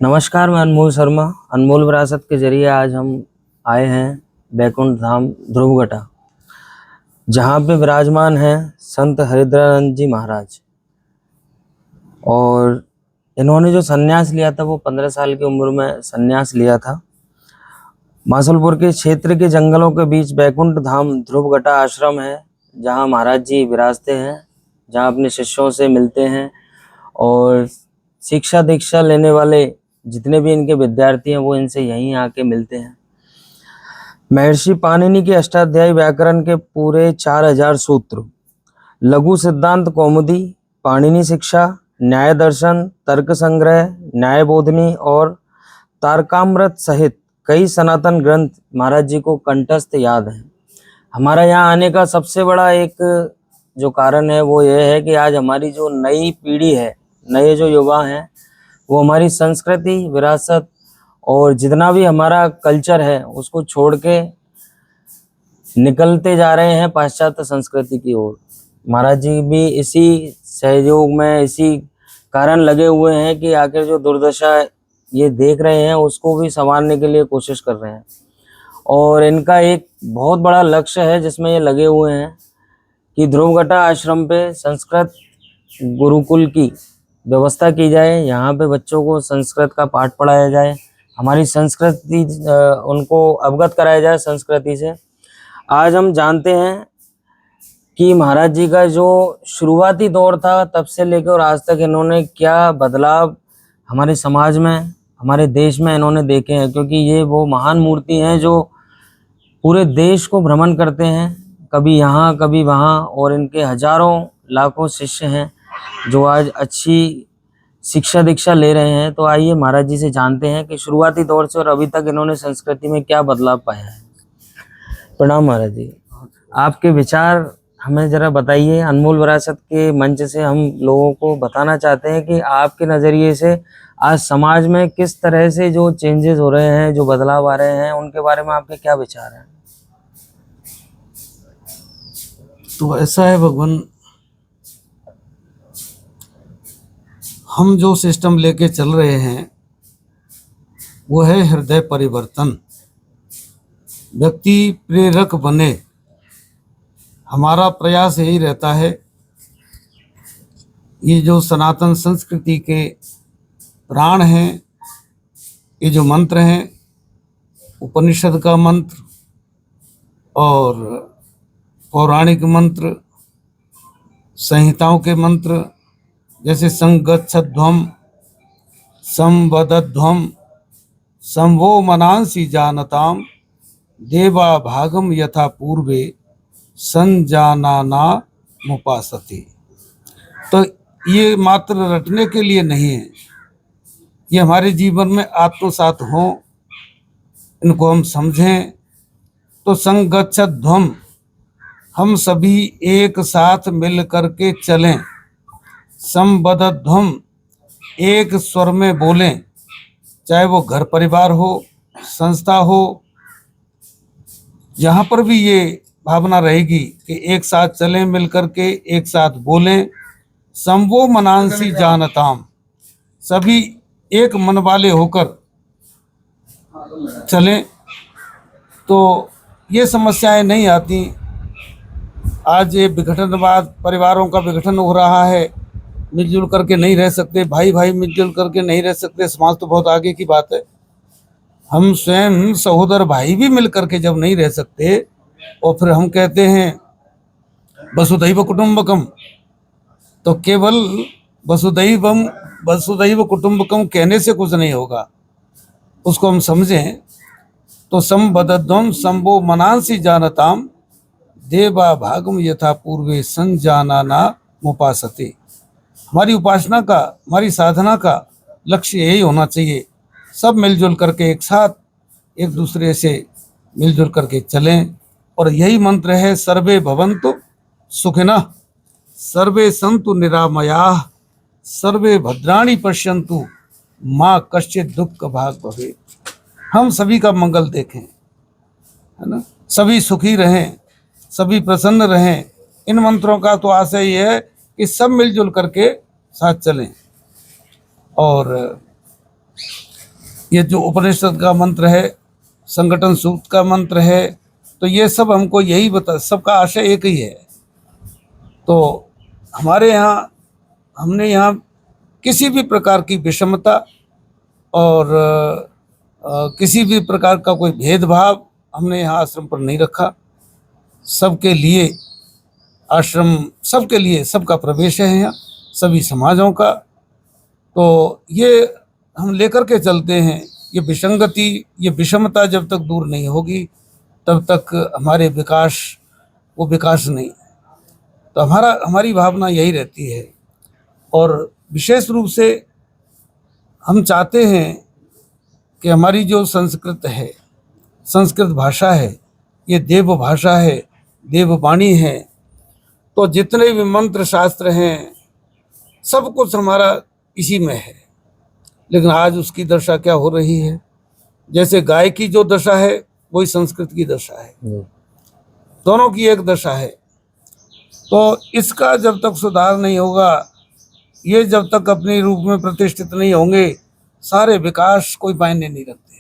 नमस्कार, मैं अनमोल शर्मा। अनमोल विरासत के जरिए आज हम आए हैं बैकुंठ धाम ध्रुवघटा, जहाँ पे विराजमान हैं संत हरिद्रानंद जी महाराज। और इन्होंने जो सन्यास लिया था वो 15 साल की उम्र में सन्यास लिया था। मासलपुर के क्षेत्र के जंगलों के बीच बैकुंठ धाम ध्रुवघटा आश्रम है, जहाँ महाराज जी विराजते हैं, जहाँ अपने शिष्यों से मिलते हैं और शिक्षा दीक्षा लेने वाले जितने भी इनके विद्यार्थी हैं वो इनसे यहीं आके मिलते हैं। महर्षि पाणिनि के अष्टाध्यायी व्याकरण के पूरे 4000 सूत्र, लघु सिद्धांत कौमुदी, पाणिनि शिक्षा, न्याय दर्शन, तर्क संग्रह, न्याय बोधनी और तारकामृत सहित कई सनातन ग्रंथ महाराज जी को कंठस्थ याद है। हमारा यहाँ आने का सबसे बड़ा एक जो कारण है वो ये है कि आज हमारी जो नई पीढ़ी है, नए जो युवा हैं, वो हमारी संस्कृति, विरासत और जितना भी हमारा कल्चर है उसको छोड़ के निकलते जा रहे हैं पाश्चात्य संस्कृति की ओर। महाराज जी भी इसी सहयोग में, इसी कारण लगे हुए हैं कि आखिर जो दुर्दशा ये देख रहे हैं उसको भी संवारने के लिए कोशिश कर रहे हैं। और इनका एक बहुत बड़ा लक्ष्य है जिसमें ये लगे हुए हैं कि ध्रुवघटा आश्रम पे संस्कृत गुरुकुल की व्यवस्था की जाए, यहाँ पे बच्चों को संस्कृत का पाठ पढ़ाया जाए, हमारी संस्कृति उनको अवगत कराया जाए संस्कृति से। आज हम जानते हैं कि महाराज जी का जो शुरुआती दौर था तब से लेकर और आज तक इन्होंने क्या बदलाव हमारे समाज में, हमारे देश में इन्होंने देखे हैं, क्योंकि ये वो महान मूर्ति हैं जो पूरे देश को भ्रमण करते हैं, कभी यहाँ कभी वहाँ, और इनके हजारों लाखों शिष्य हैं जो आज अच्छी शिक्षा दीक्षा ले रहे हैं। तो आइए महाराज जी से जानते हैं कि शुरुआती दौर से और अभी तक इन्होंने संस्कृति में क्या बदलाव पाया है। प्रणाम महाराज जी, आपके विचार हमें जरा बताइए। अनमोल विरासत के मंच से हम लोगों को बताना चाहते हैं कि आपके नज़रिए से आज समाज में किस तरह से जो चेंजेस हो रहे हैं, जो बदलाव आ रहे हैं, उनके बारे में आपके क्या विचार हैं। तो ऐसा है भगवान, हम जो सिस्टम लेके चल रहे हैं वो है हृदय परिवर्तन। व्यक्ति प्रेरक बने, हमारा प्रयास यही रहता है। ये जो सनातन संस्कृति के प्राण हैं, ये जो मंत्र हैं, उपनिषद का मंत्र और पौराणिक मंत्र, संहिताओं के मंत्र, जैसे संगच्छध्वम, संवदध्वम, संवो मनांसि जानताम, देवा भागम यथा पूर्वे संजानाना मुपासते। तो ये मात्र रटने के लिए नहीं है, ये हमारे जीवन में आत्मसात हों, इनको हम समझें। तो संगच्छध्वम, हम सभी एक साथ मिल करके चलें। संबद्धध्वम, एक स्वर में बोलें, चाहे वो घर परिवार हो, संस्था हो, जहाँ पर भी ये भावना रहेगी कि एक साथ चलें, मिल करके एक साथ बोलें। संवो मनांसि जानताम, सभी एक मन वाले होकर चलें तो ये समस्याएं नहीं आती। आज ये विघटनवाद, परिवारों का विघटन हो रहा है, मिलजुल करके नहीं रह सकते, भाई भाई मिलजुल करके नहीं रह सकते, समाज तो बहुत आगे की बात है। हम स्वयं सहोदर भाई भी मिल करके जब नहीं रह सकते और फिर हम कहते हैं वसुधैव कुटुंबकम, तो केवल वसुधैव कुटुंबकम कहने से कुछ नहीं होगा, उसको हम समझें। तो संबद्धम संभो मनांसि जानताम, देवा भागम यथा पूर्वे संजानाना मुपासते। हमारी उपासना का, हमारी साधना का लक्ष्य यही होना चाहिए, सब मिलजुल करके एक साथ एक दूसरे से मिलजुल करके चलें। और यही मंत्र है, सर्वे भवन्तु सुखिनः, सर्वे सन्तु निरामयाः, सर्वे भद्राणि पश्यन्तु, माँ कश्चित् दुःख भाग भवेत्। हम सभी का मंगल देखें, है ना, सभी सुखी रहें, सभी प्रसन्न रहें। इन मंत्रों का तो आशय ये है कि सब मिलजुल करके साथ चलें। और ये जो उपनिषद का मंत्र है, संगठन सूत्र का मंत्र है, तो ये सब हमको यही बता, सबका आशय एक ही है। तो हमारे यहाँ, हमने यहाँ किसी भी प्रकार की विषमता और किसी भी प्रकार का कोई भेदभाव हमने यहाँ आश्रम पर नहीं रखा। सबके लिए आश्रम, सबके लिए सबका प्रवेश है यहाँ, सभी समाजों का। तो ये हम लेकर के चलते हैं। ये विसंगति, ये विषमता जब तक दूर नहीं होगी तब तक हमारे वो विकास नहीं। तो हमारी भावना यही रहती है। और विशेष रूप से हम चाहते हैं कि हमारी जो संस्कृत है, संस्कृत भाषा है, ये देव भाषा है, देववाणी है। तो जितने भी मंत्र शास्त्र हैं, सब कुछ हमारा इसी में है। लेकिन आज उसकी दशा क्या हो रही है? जैसे गाय की जो दशा है वही संस्कृत की दशा है, दोनों की एक दशा है। तो इसका जब तक सुधार नहीं होगा, ये जब तक अपने रूप में प्रतिष्ठित नहीं होंगे, सारे विकास कोई मायने नहीं रखते।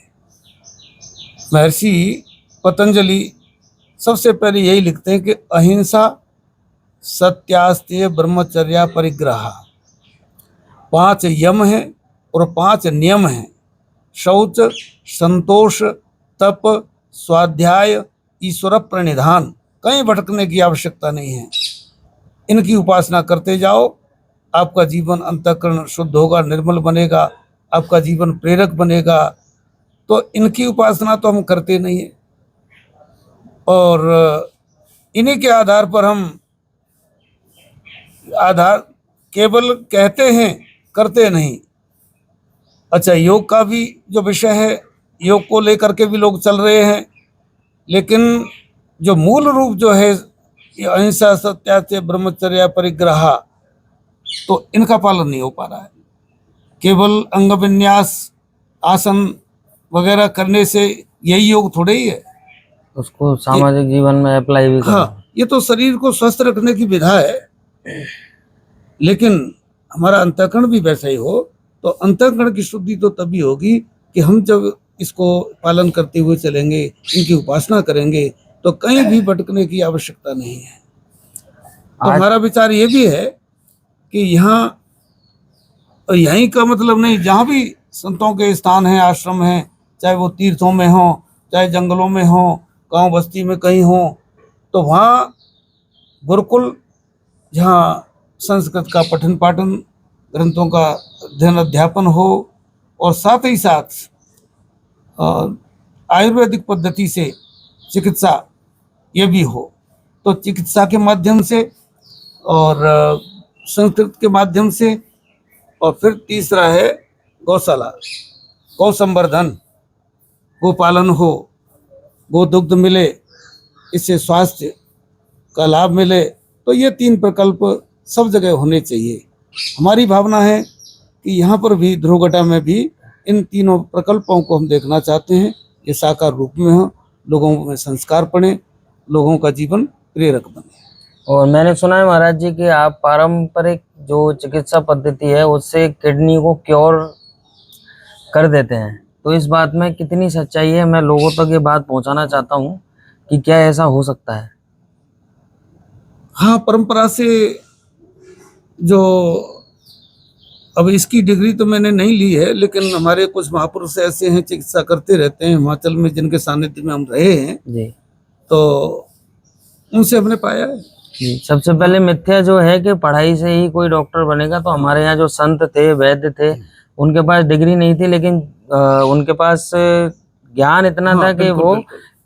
महर्षि पतंजलि सबसे पहले यही लिखते हैं कि अहिंसा, सत्यास्तेय, ब्रह्मचर्या, परिग्रह, 5 यम हैं और 5 नियम हैं। शौच, संतोष, तप, स्वाध्याय, ईश्वर प्रणिधान। कहीं भटकने की आवश्यकता नहीं है। इनकी उपासना करते जाओ, आपका जीवन अंतःकरण शुद्ध होगा, निर्मल बनेगा, आपका जीवन प्रेरक बनेगा। तो इनकी उपासना तो हम करते नहीं है, और इन्हीं के आधार पर हम केवल कहते हैं, करते नहीं। अच्छा, योग का भी जो विषय है, योग को लेकर के भी लोग चल रहे हैं, लेकिन जो मूल रूप जो है ये अहिंसा, सत्यास्तेय, ब्रह्मचर्या, परिग्रह, तो इनका पालन नहीं हो पा रहा है। केवल अंग विन्यास, आसन वगैरह करने से यही योग थोड़े ही है। उसको सामाजिक जीवन में अप्लाई भी करना। हाँ, ये तो शरीर को स्वस्थ रखने की विधा है, लेकिन हमारा अंतःकरण भी वैसा ही हो। तो अंतःकरण की शुद्धि तो तभी होगी कि हम जब इसको पालन करते हुए चलेंगे, इनकी उपासना करेंगे, तो कहीं भी भटकने की आवश्यकता नहीं है। तो हमारा विचार ये भी है कि यहाँ, यहीं का मतलब नहीं, जहाँ भी संतों के स्थान हैं, आश्रम हैं, चाहे वो तीर्थों में हो, चाहे जंगलों में हो, गांव बस्ती में कहीं हो, तो वहाँ गुरुकुल, जहाँ संस्कृत का पठन पाठन, ग्रंथों का अध्ययन अध्यापन हो, और साथ ही साथ आयुर्वेदिक पद्धति से चिकित्सा ये भी हो। तो चिकित्सा के माध्यम से और संस्कृत के माध्यम से, और फिर तीसरा है गौशाला, गौ संवर्धन, गो पालन हो, गो दुग्ध मिले, इससे स्वास्थ्य का लाभ मिले। तो ये 3 प्रकल्प सब जगह होने चाहिए। हमारी भावना है कि यहाँ पर भी, ध्रुवघटा में भी, इन तीनों प्रकल्पों को हम देखना चाहते हैं। ये साकार रूप में हो, लोगों में संस्कार पड़े, लोगों का जीवन प्रेरक बने। और मैंने सुना है महाराज जी कि आप पारंपरिक जो चिकित्सा पद्धति है उससे किडनी को क्योर कर देते हैं, तो इस बात में कितनी सच्चाई है? मैं लोगों तक ये बात पहुंचाना चाहता हूं कि क्या ऐसा हो सकता है? हाँ, परंपरा से जो, अब इसकी डिग्री तो मैंने नहीं ली है, लेकिन हमारे कुछ महापुरुष ऐसे हैं, चिकित्सा करते रहते हैं हिमाचल में, जिनके सानिध्य में हम रहे हैं जी। तो उनसे हमने पाया है। सबसे पहले मिथ्या जो है कि पढ़ाई से ही कोई डॉक्टर बनेगा, तो हमारे यहाँ जो संत थे, वैद्य थे, उनके पास डिग्री नहीं थी, लेकिन उनके पास ज्ञान इतना था कि वो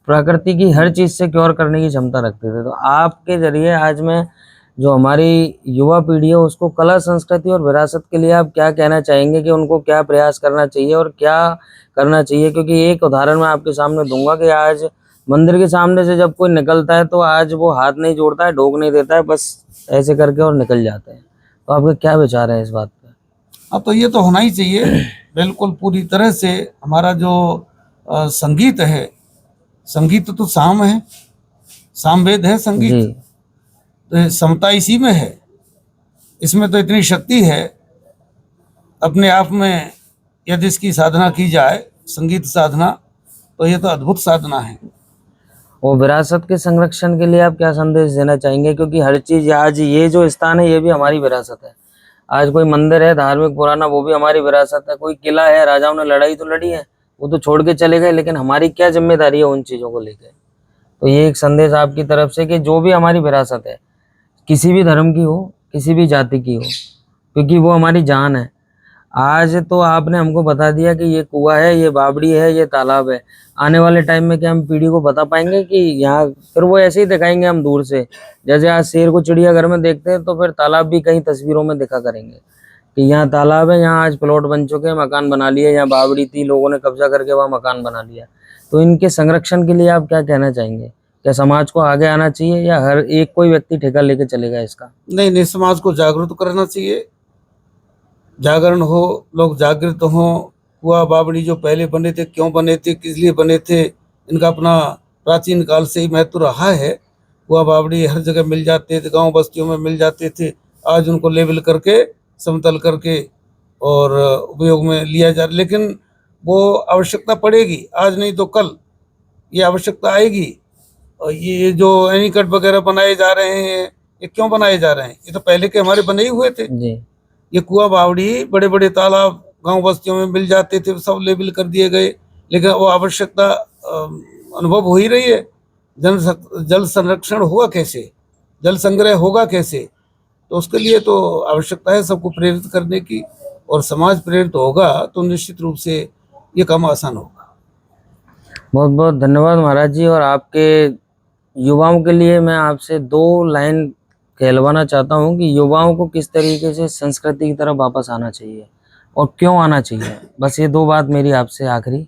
प्रकृति की हर चीज से क्योर करने की क्षमता रखते थे। तो आपके जरिए आज मैं, जो हमारी युवा पीढ़ी है, उसको कला, संस्कृति और विरासत के लिए आप क्या कहना चाहेंगे कि उनको क्या प्रयास करना चाहिए और क्या करना चाहिए? क्योंकि एक उदाहरण मैं आपके सामने दूंगा कि आज मंदिर के सामने से जब कोई निकलता है तो आज वो हाथ नहीं जोड़ता है, ढोक नहीं देता है, बस ऐसे करके और निकल जाते हैं। तो आपके क्या विचार है इस बात पे? हाँ, तो ये तो होना ही चाहिए बिल्कुल पूरी तरह से। हमारा जो संगीत है, संगीत तो साम है, सामवेद है संगीत, तो समता इसी में है। इसमें तो इतनी शक्ति है, अपने आप में यदि इसकी साधना की जाए संगीत साधना, तो ये तो अद्भुत साधना है। और विरासत के संरक्षण के लिए आप क्या संदेश देना चाहेंगे? क्योंकि हर चीज आज ये जो स्थान है ये भी हमारी विरासत है। आज कोई मंदिर है धार्मिक पुराना, वो भी हमारी विरासत है। कोई किला है, राजाओं ने लड़ाई तो लड़ी है, वो तो छोड़ के चले गए, लेकिन हमारी क्या जिम्मेदारी है उन चीजों को लेकर? तो ये एक संदेश आपकी तरफ से कि जो भी हमारी विरासत है, किसी भी धर्म की हो, किसी भी जाति की हो, क्योंकि वो हमारी जान है। आज तो आपने हमको बता दिया कि ये कुआं है, ये बावड़ी है, ये तालाब है। आने वाले टाइम में क्या हम पीढ़ी को बता पाएंगे कि यहाँ? फिर वो ऐसे ही दिखाएंगे हम दूर से, जैसे आज शेर को चिड़ियाघर में देखते हैं, तो फिर तालाब भी कई तस्वीरों में दिखा करेंगे कि यहाँ तालाब है, यहाँ आज प्लॉट बन चुके हैं, मकान बना लिए, यहाँ बावड़ी थी, लोगों ने कब्जा करके वहाँ मकान बना लिया। तो इनके संरक्षण के लिए आप क्या कहना चाहेंगे? क्या समाज को आगे आना चाहिए या हर एक कोई व्यक्ति ठेका लेके चलेगा इसका? नहीं नहीं, समाज को जागरूक करना चाहिए, जागरण हो, लोग जागृत हो। कुआं बावड़ी जो पहले बने थे, क्यों बने थे, किस लिए बने थे, इनका अपना प्राचीन काल से ही महत्व रहा है। कुआं बावड़ी हर जगह मिल जाते थे, गांव बस्तियों में मिल जाते थे। आज उनको लेवल करके, समतल करके और उपयोग में लिया जा, लेकिन वो आवश्यकता पड़ेगी, आज नहीं तो कल ये आवश्यकता आएगी। और ये जो एनीकट वगैरह बनाए जा रहे हैं, ये क्यों बनाए जा रहे हैं? ये तो पहले के हमारे बने ही हुए थे। जी। ये कुआं बावड़ी, बड़े बड़े तालाब गांव बस्तियों में मिल जाते थे, सब लेबल कर दिए गए, लेकिन वो आवश्यकता अनुभव हो ही रही है। जल संरक्षण होगा कैसे, जल संग्रह होगा कैसे? तो उसके लिए तो आवश्यकता है सबको प्रेरित करने की, और समाज प्रेरित होगा तो निश्चित रूप से ये काम आसान होगा। बहुत बहुत धन्यवाद महाराज जी। और आपके युवाओं के लिए मैं आपसे 2 लाइन कहलवाना चाहता हूँ कि युवाओं को किस तरीके से संस्कृति की तरफ वापस आना चाहिए और क्यों आना चाहिए। बस ये 2 बात मेरी आपसे आखिरी।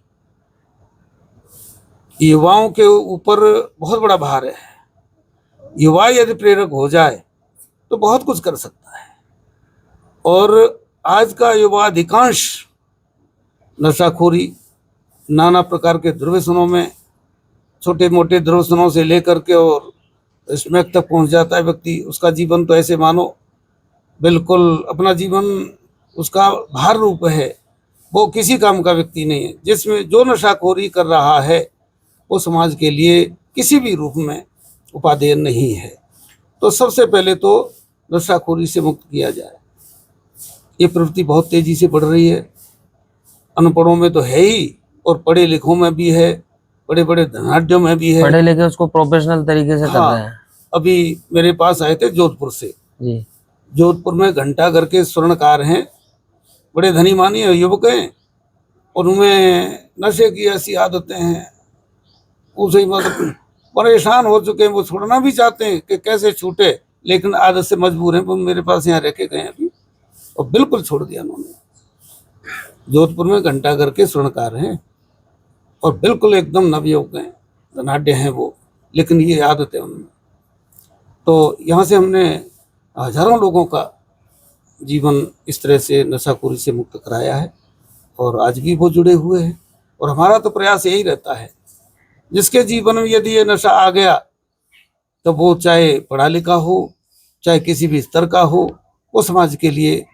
युवाओं के ऊपर बहुत बड़ा भार है। युवा यदि प्रेरक हो जाए तो बहुत कुछ कर सकता है, और आज का युवा अधिकांश नशाखोरी, नाना प्रकार के दुर्व्यसनों में, छोटे मोटे दुर्व्यसनों से लेकर के और स्मैक तक पहुंच जाता है व्यक्ति। उसका जीवन तो ऐसे मानो बिल्कुल अपना जीवन उसका भार रूप है, वो किसी काम का व्यक्ति नहीं है। जिसमें जो नशाखोरी कर रहा है वो समाज के लिए किसी भी रूप में उपादेय नहीं है। तो सबसे पहले तो नशाखोरी से मुक्त किया जाए। ये प्रवृत्ति बहुत तेजी से बढ़ रही है, अनपढ़ों में तो है ही, और पढ़े लिखों में भी है, बड़े बड़े धनाढ्यों में भी है। पढ़े लिखे उसको प्रोफेशनल तरीके से कर रहे हैं। अभी मेरे पास आए थे जोधपुर से जी। जोधपुर में घंटाघर के स्वर्णकार हैं, बड़े धनी मानी युवक हैं, और उनमें नशे की ऐसी आदतें हैं, उसे मतलब परेशान हो चुके हैं। वो छोड़ना भी चाहते हैं कि कैसे छूटे, लेकिन आदत से मजबूर हैं। वो मेरे पास यहाँ रह के गए अभी, और बिल्कुल छोड़ दिया उन्होंने। जोधपुर में घंटाघर के स्वर्णकार हैं और बिल्कुल एकदम नवयुवक हैं, धनाढ्य हैं वो, लेकिन ये आदत है उनमें। तो यहाँ से हमने हजारों लोगों का जीवन इस तरह से नशाखोरी से मुक्त कराया है, और आज भी वो जुड़े हुए हैं। और हमारा तो प्रयास यही रहता है, जिसके जीवन में यदि ये नशा आ गया तो वो चाहे पढ़ा लिखा हो, चाहे किसी भी स्तर का हो, वो समाज के लिए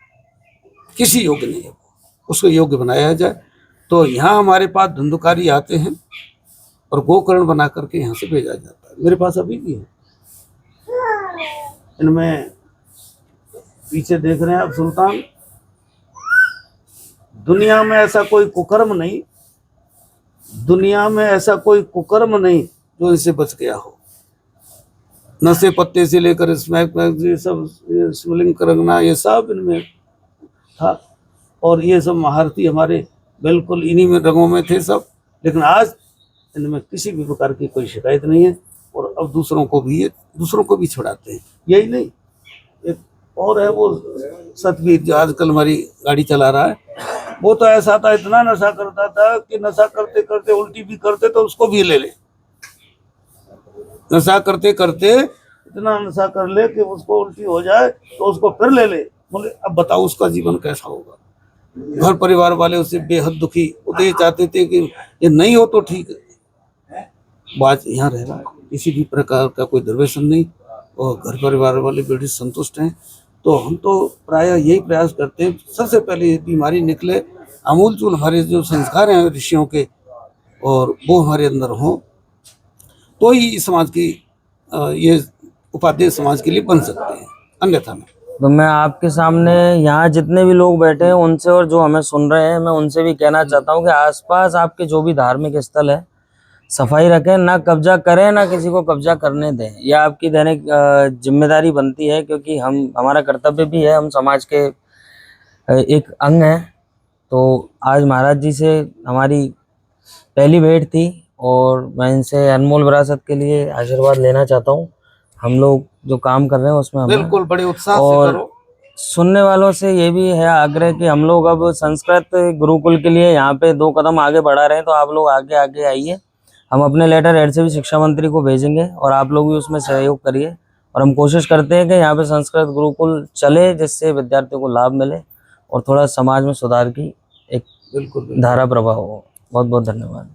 किसी योग्य नहीं है, उसको योग्य बनाया जाए। तो यहाँ हमारे पास धंधुकारी आते हैं और गोकर्ण बना करके यहाँ से भेजा जाता है। मेरे पास अभी भी है, इनमें पीछे देख रहे हैं आप सुल्तान। दुनिया में ऐसा कोई कुकर्म नहीं, दुनिया में ऐसा कोई कुकर्म नहीं जो इनसे बच गया हो। नशे पत्ते से लेकर स्मैक, ये सब स्मगलिंग करना, ये सब इनमें था। और ये सब महारथी हमारे बिल्कुल इन्हीं में रंगों में थे सब। लेकिन आज इनमें किसी भी प्रकार की कोई शिकायत नहीं है, और अब दूसरों को भी छुड़ाते हैं। यही नहीं, एक और है वो सतवीर जो आजकल हमारी गाड़ी चला रहा है। वो तो ऐसा था, इतना नशा करता था कि नशा करते करते उल्टी भी करते तो उसको भी ले ले। नशा करते करते इतना नशा कर ले कि उसको उल्टी हो जाए तो उसको फिर ले ले। बोले अब बताओ उसका जीवन कैसा होगा। घर परिवार वाले उससे बेहद दुखी, वो तो ये चाहते थे कि ये नहीं हो तो ठीक है, बात यहाँ रह रहा है, किसी भी प्रकार का कोई दुर्व्यसन नहीं, और घर परिवार वाले बड़े संतुष्ट हैं। तो हम तो प्रायः यही प्रयास करते हैं, सबसे पहले ये बीमारी निकले अमूल चूल हमारे जो संस्कार हैं ऋषियों के, और वो हमारे अंदर हों, तो ही इस समाज की ये उपादेय समाज के लिए बन सकते हैं, अन्यथा नहीं। तो मैं आपके सामने यहाँ जितने भी लोग बैठे हैं उनसे और जो हमें सुन रहे हैं, मैं उनसे भी कहना चाहता हूँ कि आसपास आपके जो भी धार्मिक स्थल है, सफाई रखें, ना कब्जा करें, ना किसी को कब्जा करने दें। यह आपकी दैनिक जिम्मेदारी बनती है, क्योंकि हमारा कर्तव्य भी है, हम समाज के एक अंग हैं। तो आज महाराज जी से हमारी पहली भेंट थी और मैं इनसे अनमोल विरासत के लिए आशीर्वाद लेना चाहता हूँ। हम लोग जो काम कर रहे हैं उसमें हमें बिल्कुल बड़े उत्साह से और करो। सुनने वालों से ये भी है आग्रह कि हम लोग अब संस्कृत गुरुकुल के लिए यहाँ पे 2 कदम आगे बढ़ा रहे हैं, तो आप लोग आगे आगे आइए। हम अपने लेटर हेड से भी शिक्षा मंत्री को भेजेंगे और आप लोग भी उसमें सहयोग करिए। और हम कोशिश करते हैं कि यहाँ पे संस्कृत गुरुकुल चले, जिससे विद्यार्थियों को लाभ मिले और थोड़ा समाज में सुधार की एक बिल्कुल धारा प्रवाह हो। बहुत बहुत धन्यवाद।